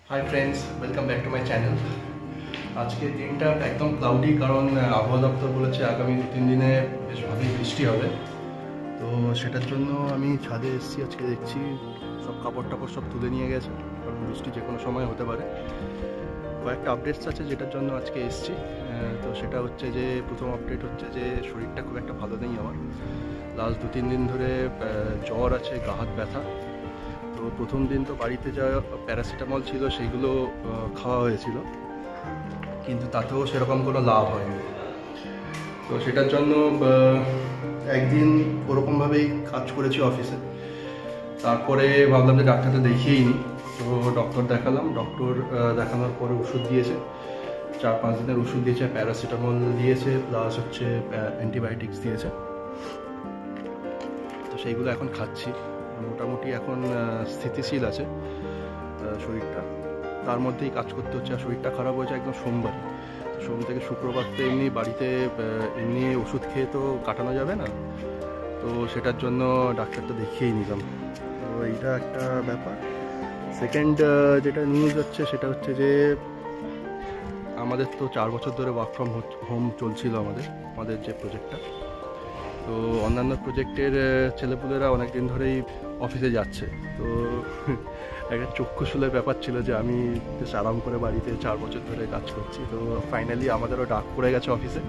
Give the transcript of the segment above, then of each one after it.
Hi friends, welcome back to my channel. আজকের দিনটা একদম ক্লাউডি, কারণ আবহাওয়া দপ্তর বলেছে আগামী 2-3 দিনে বেশ ভালোই বৃষ্টি হবে। তো সেটার জন্য আমি ছাদে এসেছি। আজকে দেখছি সব কাপড় টাপড় সব তুলে নিয়ে গেছে, কারণ বৃষ্টি যে কোনো সময় হতে পারে। কয়েকটা আপডেটস আছে যেটার জন্য আজকে এসেছি। তো সেটা হচ্ছে যে প্রথম আপডেট হচ্ছে যে শরীরটা খুব একটা ভালো নেই আমার। লাস্ট 2-3 দিন ধরে জ্বর আছে, গা হাত ব্যথা। তো প্রথম দিন তো বাড়িতে যা প্যারাসিটামল ছিল সেইগুলো খাওয়া হয়েছিল, কিন্তু তাতেও সেরকম কোনো লাভ হয়নি। তো সেটার জন্য একদিন ওরকমভাবেই কাজ করেছি অফিসে। তারপরে ভাবলাম যে ডাক্তারটা দেখিয়েই নিই। তো ডক্টর দেখালাম। ডক্টর দেখানোর পরে ওষুধ দিয়েছে, 4-5 দিনের ওষুধ দিয়েছে, প্যারাসিটামল দিয়েছে, প্লাস হচ্ছে অ্যান্টিবায়োটিক্স দিয়েছে। তো সেইগুলো এখন খাচ্ছি। মোটামুটি এখন স্থিতিশীল আছে শরীরটা। তার মধ্যেই কাজ করতে হচ্ছে। আর শরীরটা খারাপ হয়েছে একদম সোমবার। সোম থেকে শুক্রবার তো এমনি বাড়িতে এমনি ওষুধ খেয়ে তো কাটানো যাবে না। তো সেটার জন্য ডাক্তারটা দেখিয়েই নিলাম। তো এইটা একটা ব্যাপার। সেকেন্ড যেটা নিউজ হচ্ছে সেটা হচ্ছে যে আমাদের তো 4 বছর ধরে ওয়ার্ক ফ্রম হোম চলছিল আমাদের যে প্রজেক্টটা। তো অন্যান্য প্রজেক্টের ছেলেপুলেরা অনেক দিন ধরেই অফিসে যাচ্ছে। তো একটা চক্ষুশূলের ব্যাপার ছিল যে আমি বেশ আরাম করে বাড়িতে 4 বছর ধরে কাজ করছি। তো ফাইনালি আমাদেরও ডাক পড়ে গেছে অফিসে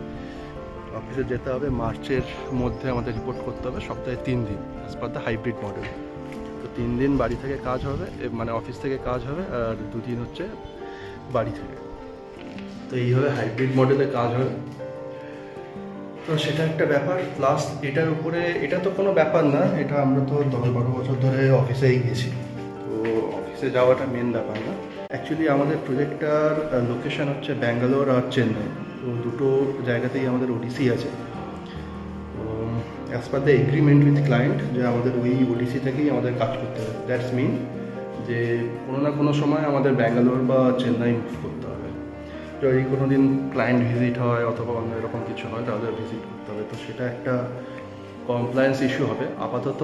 যেতে হবে। মার্চের মধ্যে আমাদের রিপোর্ট করতে হবে, সপ্তাহে 3 দিন, as per the hybrid model. তো 3 দিন বাড়ি থেকে কাজ হবে, মানে অফিস থেকে কাজ হবে, আর 2 দিন হচ্ছে বাড়ি থেকে। তো এইভাবে হাইব্রিড মডেলে কাজ হবে। তো সেটা একটা ব্যাপার। প্লাস এটার উপরে, এটা তো কোনো ব্যাপার না, এটা আমরা তো 10-12 বছর ধরে অফিসেই গেছি। তো অফিসে যাওয়াটা মেন ব্যাপার না। অ্যাকচুয়ালি আমাদের প্রজেক্টটার লোকেশন হচ্ছে ব্যাঙ্গালোর আর চেন্নাই। তো দুটো জায়গাতেই আমাদের ওডিসি আছে। তো as per the agreement with client যে আমাদের ওই ওডিসি থেকেই আমাদের কাজ করতে হবে। দ্যাটস মিন যে কোনো না কোনো সময় আমাদের ব্যাঙ্গালোর বা চেন্নাই মুভ করতে হবে। যদি কোনো দিন ক্লায়েন্ট ভিজিট হয় অথবা অন্য এরকম কিছু হয় তাহলে ভিজিট করতে হবে। তো সেটা একটা কমপ্লায়েন্স ইস্যু হবে। আপাতত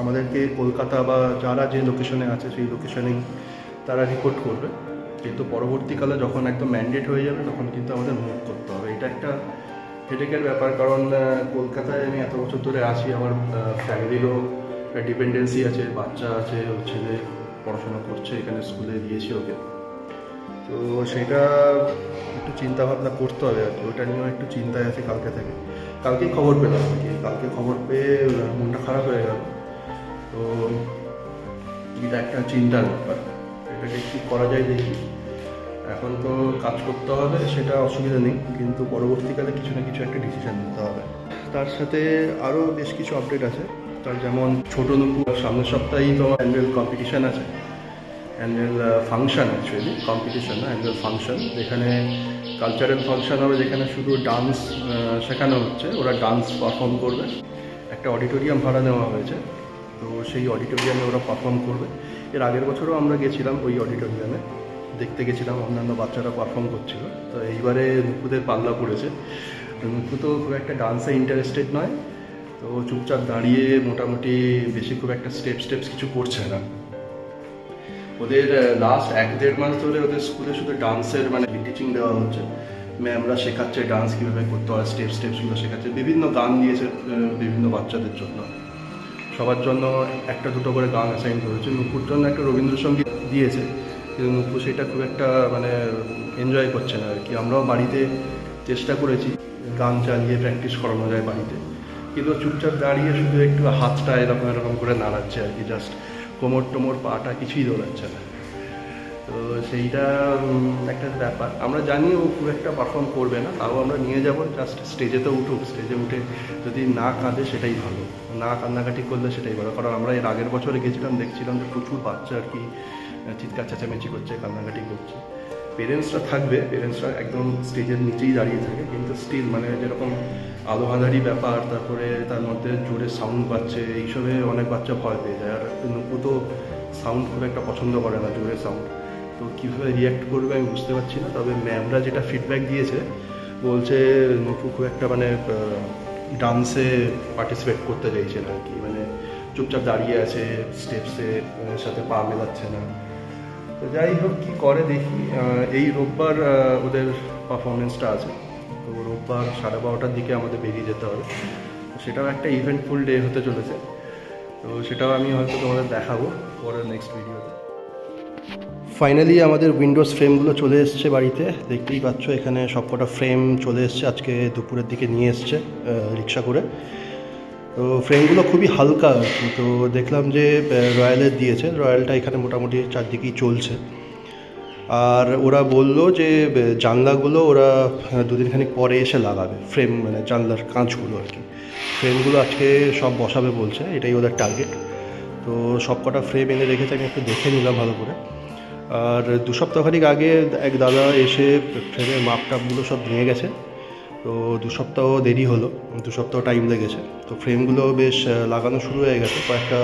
আমাদেরকে কলকাতা বা যারা যে লোকেশনে আছে সেই লোকেশনেই তারা রিপোর্ট করবে, কিন্তু পরবর্তীকালে যখন একদম ম্যান্ডেট হয়ে যাবে তখন কিন্তু আমাদের মুভ করতে হবে। এটা একটা হেডেকের ব্যাপার, কারণ কলকাতায় আমি এত বছর ধরে আছি, আমার ফ্যামিলিরও ডিপেন্ডেন্সি আছে, বাচ্চা আছে, ছেলে পড়াশোনা করছে, এখানে স্কুলে দিয়েছি ওকে। তো সেটা একটু চিন্তা ভাবনা করতে হবে আর কি। ওটা নিয়েও একটু চিন্তায় আছে কালকেই খবর পেলাম আর কি। কালকে খবর পেয়ে মনটা খারাপ হয়ে গেল। তো এটা একটা চিন্তার ব্যাপার, এটাকে কী করা যায় দেখি। এখন তো কাজ করতে হবে, সেটা অসুবিধা নেই, কিন্তু পরবর্তীকালে কিছু না কিছু একটা ডিসিশন নিতে হবে। তার সাথে আরও বেশ কিছু আপডেট আছে। তার যেমন ছোটো নুপুর সামনের সপ্তাহেই তো অ্যানুয়াল কম্পিটিশান আছে, অ্যানুয়াল ফাংশন, অ্যাকচুয়ালি কম্পিটিশন না, অ্যানুয়াল ফাংশন, যেখানে কালচারাল ফাংশন হবে, যেখানে শুধু ডান্স শেখানো হচ্ছে। ওরা ডান্স পারফর্ম করবে। একটা অডিটোরিয়াম ভাড়া নেওয়া হয়েছে, তো সেই অডিটোরিয়ামে ওরা পারফর্ম করবে। এর আগের বছরও আমরা গেছিলাম ওই অডিটোরিয়ামে, দেখতে গেছিলাম, অন্যান্য বাচ্চারা পারফর্ম করছিল। তো এইবারে নুপুদের পাল্লা পড়েছে। নুপু তো খুব একটা ডান্সে ইন্টারেস্টেড নয়, তো চুপচাপ দাঁড়িয়ে মোটামুটি বেশি খুব একটা স্টেপস কিছু করছে না। ওদের লাস্ট 1-1.5 মাস ধরে ওদের স্কুলে শুধু ডান্সের মানে টিচিং দেওয়া হচ্ছে। ম্যামরা শেখাচ্ছে ডান্স কীভাবে করতে হয়, স্টেপসগুলো শেখাচ্ছে। বিভিন্ন গান দিয়েছে বিভিন্ন বাচ্চাদের জন্য, সবার জন্য 1-2 করে গান অ্যাসাইন করেছে। নুপুর জন্য একটা রবীন্দ্রসঙ্গীত দিয়েছে, কিন্তু নুপু সেটা খুব একটা মানে এনজয় করছে না আর কি। আমরাও বাড়িতে চেষ্টা করেছি গান চালিয়ে প্র্যাকটিস করানো যায় বাড়িতে, কিন্তু চুপচাপ দাঁড়িয়ে শুধু একটু হাতটা এরকম করে নাড়াচ্ছে আর কি, জাস্ট কোমর পাটা কিছুই দৌড়াচ্ছে না। তো সেইটা একটা ব্যাপার। আমরা জানি ও খুব একটা পারফর্ম করবে না, তাও আমরা নিয়ে যাব, জাস্ট স্টেজে তো উঠুক। স্টেজে উঠে যদি না কাঁদে সেটাই ভালো, না কান্নাকাটি করলে সেটাই ভালো। কারণ আমরা এর আগের বছরে গেছিলাম, দেখছিলাম যে প্রচুর বাচ্চা আর কি চিৎকার চেঁচামেচি করছে, কান্নাকাটি করছে। পেরেন্টসরা থাকবে, পেরেন্টসরা একদম স্টেজের নিচেই দাঁড়িয়ে থাকে, কিন্তু স্টিল মানে যেরকম আলোহাধারি ব্যাপার, তারপরে তার মধ্যে জোরে সাউন্ড পাচ্ছে, এইসবে অনেক বাচ্চা ভয় পেয়ে যায়। আর নুপু তো সাউন্ড খুব একটা পছন্দ করে না, জোরে সাউন্ড। তো কীভাবে রিয়্যাক্ট করবে আমি বুঝতে পারছি না। তবে ম্যামরা যেটা ফিডব্যাক দিয়েছে, বলছে নুপু খুব একটা মানে ডান্সে পার্টিসিপেট করতে চাইছে না আর কি, মানে চুপচাপ দাঁড়িয়ে আছে, স্টেপসে সাথে পা মেলাচ্ছে না। তো যাই হোক কী করে দেখি। এই রোববার ওদের পারফরমেন্সটা আছে, তো রোববার 12:30টার দিকে আমাদের বেরিয়ে যেতে হবে। তো সেটাও একটা ইভেন্টফুল ডে হতে চলেছে, তো সেটাও আমি হয়তো তোমাদের দেখাবো পরের নেক্সট ভিডিওতে। ফাইনালি আমাদের উইন্ডোজ ফ্রেমগুলো চলে এসছে বাড়িতে, দেখতেই পাচ্ছ এখানে সবকটা ফ্রেম চলে এসছে, আজকে দুপুরের দিকে নিয়ে এসছে রিক্সা করে। তো ফ্রেমগুলো খুবই হালকা আর কি, তো দেখলাম যে রয়্যালের দিয়েছে, রয়্যালটা এখানে মোটামুটি চারদিকেই চলছে। আর ওরা বললো যে জানলাগুলো ওরা দুদিনখানিক পরে এসে লাগাবে, ফ্রেম মানে জানলার কাঁচগুলো আর কি। ফ্রেমগুলো আজকে সব বসাবে বলছে, এটাই ওদের টার্গেট। তো সব কটা ফ্রেম এনে রেখেছে, আমি একটু দেখে নিলাম ভালো করে। আর 2 সপ্তাহখানিক আগে এক দাদা এসে ফ্রেমের মাপটাপগুলো সব নিয়ে গেছে, তো 2 সপ্তাহ দেরি হলো, 2 সপ্তাহ টাইম লেগেছে। তো ফ্রেমগুলো বেশ লাগানো শুরু হয়ে গেছে, কয়েকটা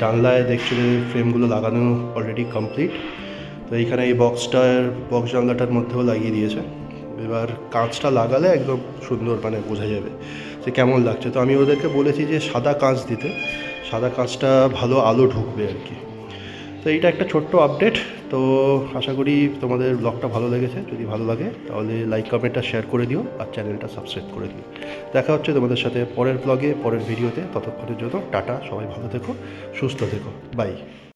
জানলায় দেখছি যে ফ্রেমগুলো লাগানো অলরেডি কমপ্লিট। তো এইখানে এই বক্স জানলাটার মধ্যেও লাগিয়ে দিয়েছে। এবার কাঁচটা লাগালে একদম সুন্দর মানে বোঝা যাবে যে কেমন লাগছে। তো আমি ওদেরকে বলেছি যে সাদা কাঁচ দিতে, সাদা কাঁচটা ভালো আলো ঢুকবে আর কি। তো এইটা একটা ছোট্ট আপডেট। তো আশা করি তোমাদের ব্লগটা ভালো লেগেছে, যদি ভালো লাগে তাহলে লাইক কমেন্টটা শেয়ার করে দিও আর চ্যানেলটা সাবস্ক্রাইব করে দিও। দেখা হচ্ছে তোমাদের সাথে পরের ব্লগে, পরের ভিডিওতে। ততক্ষণের জন্য টাটা, সবাই ভালো থেকো, সুস্থ থেকো, বাই।